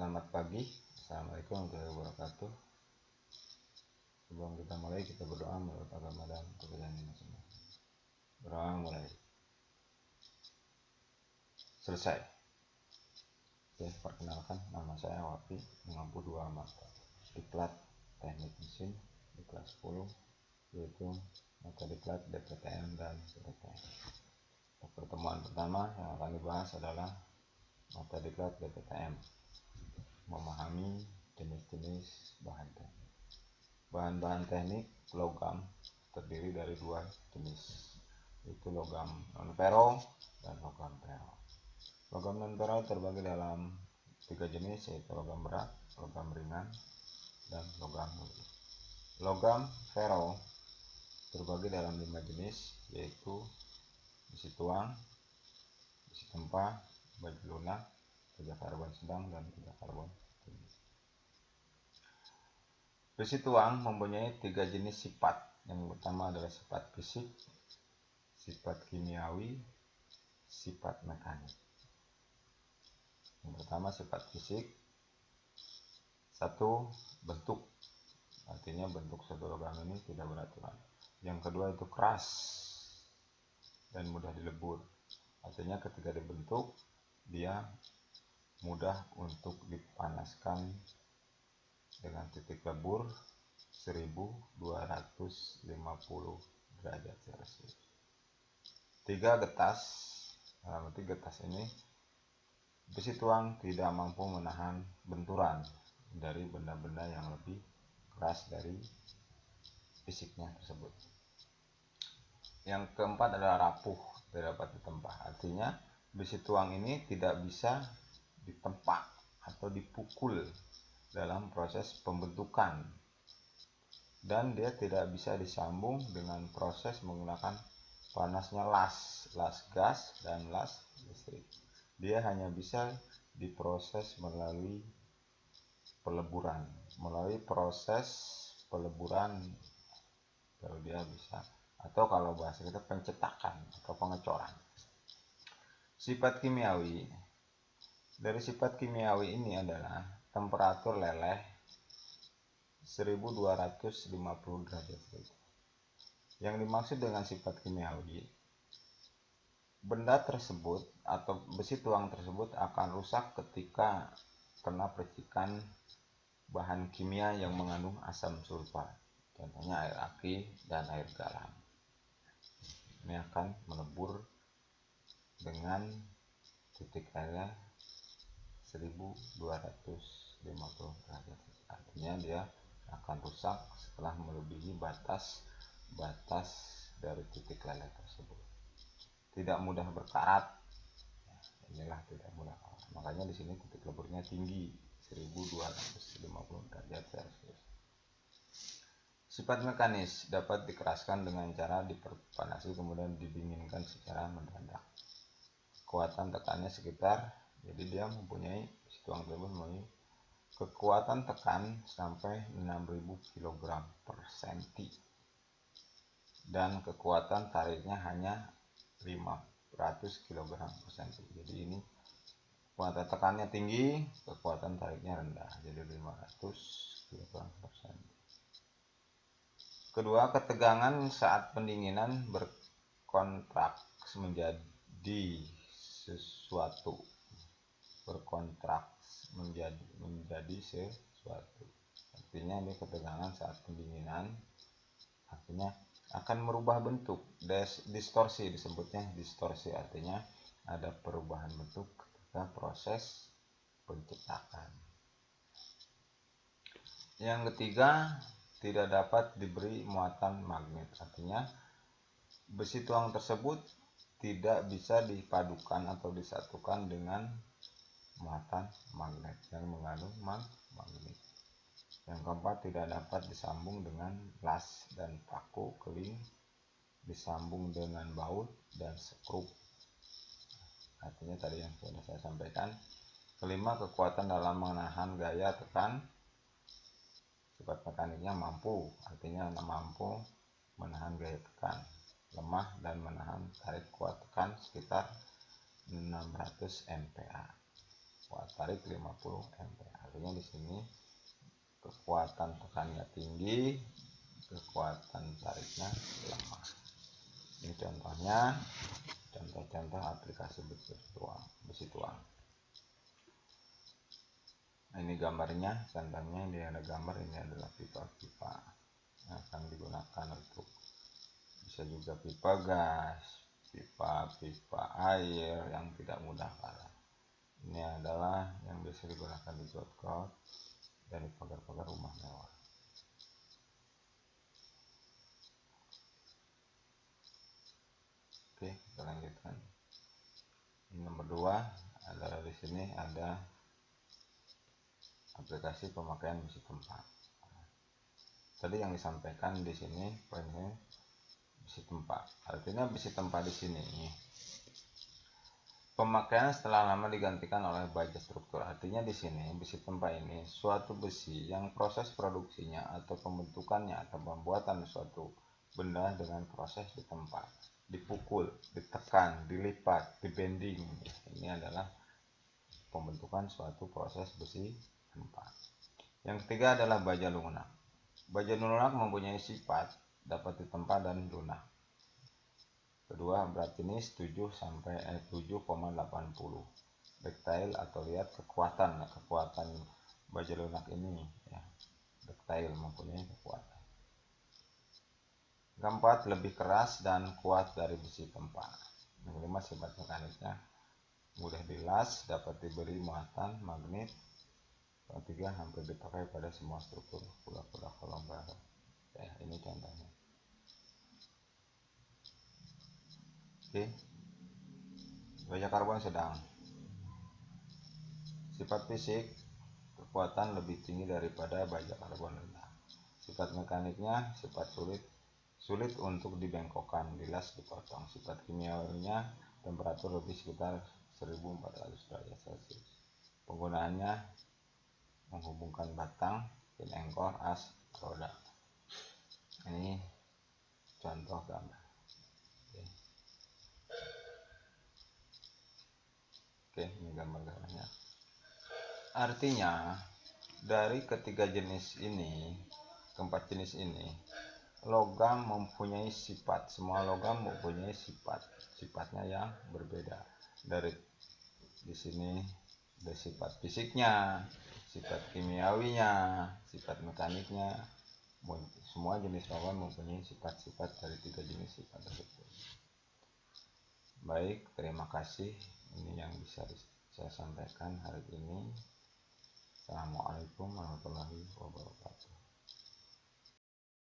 Selamat pagi, Assalamualaikum warahmatullahi wabarakatuh. Sebelum kita mulai, kita berdoa menurut agama dan kepercayaan masing-masing. Berdoa mulai. Selesai. Oke, perkenalkan, nama saya Wafi, mengampu 2 mata diklat teknik mesin di kelas 10, yaitu mata diklat DPTM dan PTTM. Pertemuan pertama yang akan dibahas adalah mata diklat DPTM, memahami jenis-jenis bahan teknik. Bahan-bahan teknik logam terdiri dari 2 jenis, yaitu logam non-ferro dan logam ferro. Logam non-ferro terbagi dalam 3 jenis, yaitu logam berat, logam ringan, dan logam mulia. Logam ferro terbagi dalam 5 jenis, yaitu besi tuang, besi tempah, baja lunak, baja karbon sedang, dan baja karbon tinggi. Besi tuang mempunyai 3 jenis sifat. Yang pertama adalah sifat fisik, sifat kimiawi, sifat mekanik. Yang pertama sifat fisik. 1. Bentuk, artinya bentuk suatu logam ini tidak beraturan. Yang kedua itu keras dan mudah dilebur, artinya ketika dibentuk dia mudah untuk dipanaskan dengan titik lebur 1250 derajat Celcius. 3. Getas. Dalam arti getas ini besi tuang tidak mampu menahan benturan dari benda-benda yang lebih keras dari fisiknya tersebut. Yang keempat adalah rapuh, tidak dapat ditempah, artinya besi tuang ini tidak bisa ditempa atau dipukul dalam proses pembentukan, dan dia tidak bisa disambung dengan proses menggunakan panasnya las gas dan las listrik. Dia hanya bisa diproses melalui peleburan, melalui proses peleburan kalau dia bisa, atau kalau bahasa kita pencetakan atau pengecoran. Sifat kimiawi. Dari sifat kimiawi ini adalah temperatur leleh 1250 derajat Celcius. Yang dimaksud dengan sifat kimiawi, benda tersebut atau besi tuang tersebut akan rusak ketika kena percikan bahan kimia yang mengandung asam sulfat, contohnya air aki dan air garam. Ini akan melebur dengan titik leleh 1250 derajat. Artinya dia akan rusak setelah melebihi batas dari titik leleh tersebut. Tidak mudah berkarat. Inilah tidak mudah karat. Makanya di sini titik leburnya tinggi, 1250 derajat Celcius. Sifat mekanis dapat dikeraskan dengan cara dipanasi kemudian didinginkan secara mendadak. Kekuatan tekannya sekitar, jadi dia mempunyai besi tuang tersebut mempunyai kekuatan tekan sampai 6000 kg per senti, dan kekuatan tariknya hanya 500 kg per senti. Jadi ini kekuatan tekannya tinggi, kekuatan tariknya rendah, jadi 500 kg per senti. Kedua, ketegangan saat pendinginan berkontraksi menjadi sesuatu. Artinya ini ketegangan saat pendinginan, artinya akan merubah bentuk. Distorsi, disebutnya distorsi, artinya ada perubahan bentuk ketika proses pencetakan. Yang ketiga, tidak dapat diberi muatan magnet, artinya besi tuang tersebut tidak bisa dipadukan atau disatukan dengan muatan magnet yang mengandung magnet. Yang keempat, tidak dapat disambung dengan las dan paku keling, disambung dengan baut dan skrup. Artinya tadi yang sudah saya sampaikan. Kelima, kekuatan dalam menahan gaya tekan. Sifat mekaniknya mampu, artinya mampu menahan gaya tekan. Lemah dan menahan tarik kuat tekan sekitar 600 MPa. kuat tarik 50 ampere. Artinya di sini kekuatan tekannya tinggi, kekuatan tariknya lemah. Ini contohnya, contoh aplikasi besi tuang. Nah, ini gambarnya, contohnya ini ada gambar, ini adalah pipa-pipa yang akan digunakan untuk, bisa juga pipa gas, pipa air yang tidak mudah karat. Ini adalah yang biasa digunakan di got-got dan di pagar-pagar rumah mewah. Oke, kita lanjutkan. Nomor 2 adalah di sini ada aplikasi pemakaian besi tempat. Tadi yang disampaikan di sini poinnya besi tempat. Artinya besi tempat di sini pemakaian setelah lama digantikan oleh baja struktur. Artinya di sini besi tempat ini suatu besi yang proses produksinya atau pembentukannya atau pembuatan suatu benda dengan proses di tempat, dipukul, ditekan, dilipat, dibending. Ini adalah pembentukan suatu proses besi tempat. Yang ketiga adalah baja lunak. Baja lunak mempunyai sifat dapat ditempa dan lunak. Kedua, berat jenis 7,80. Ductile atau lihat kekuatan baja lunak ini ya. Ductile mempunyai kekuatan. Keempat, lebih keras dan kuat dari besi tempa. Yang kelima, sifat mekaniknya mudah dilas, dapat diberi muatan magnet. Yang ketiga, hampir dipakai pada semua struktur kuda-kuda kolom baru. Ya, ini contohnya. Oke, baja karbon sedang. Sifat fisik, kekuatan lebih tinggi daripada baja karbon rendah. Sifat mekaniknya, sifat sulit untuk dibengkokkan, dilas, dipotong. Sifat kimiawinya, temperatur lebih sekitar 1400 derajat Celcius. Penggunaannya menghubungkan batang, pin engkol, as, roda. Ini contoh gambar. Oke, ini gambar-gambarnya. Artinya dari ketiga jenis ini, keempat jenis ini, logam mempunyai sifat. Semua logam mempunyai sifatnya yang berbeda. Dari di sini ada sifat fisiknya, sifat kimiawinya, sifat mekaniknya. Semua jenis logam mempunyai sifat-sifat dari tiga jenis sifat tersebut. Baik, terima kasih. Ini yang bisa saya sampaikan hari ini. Assalamualaikum warahmatullahi wabarakatuh.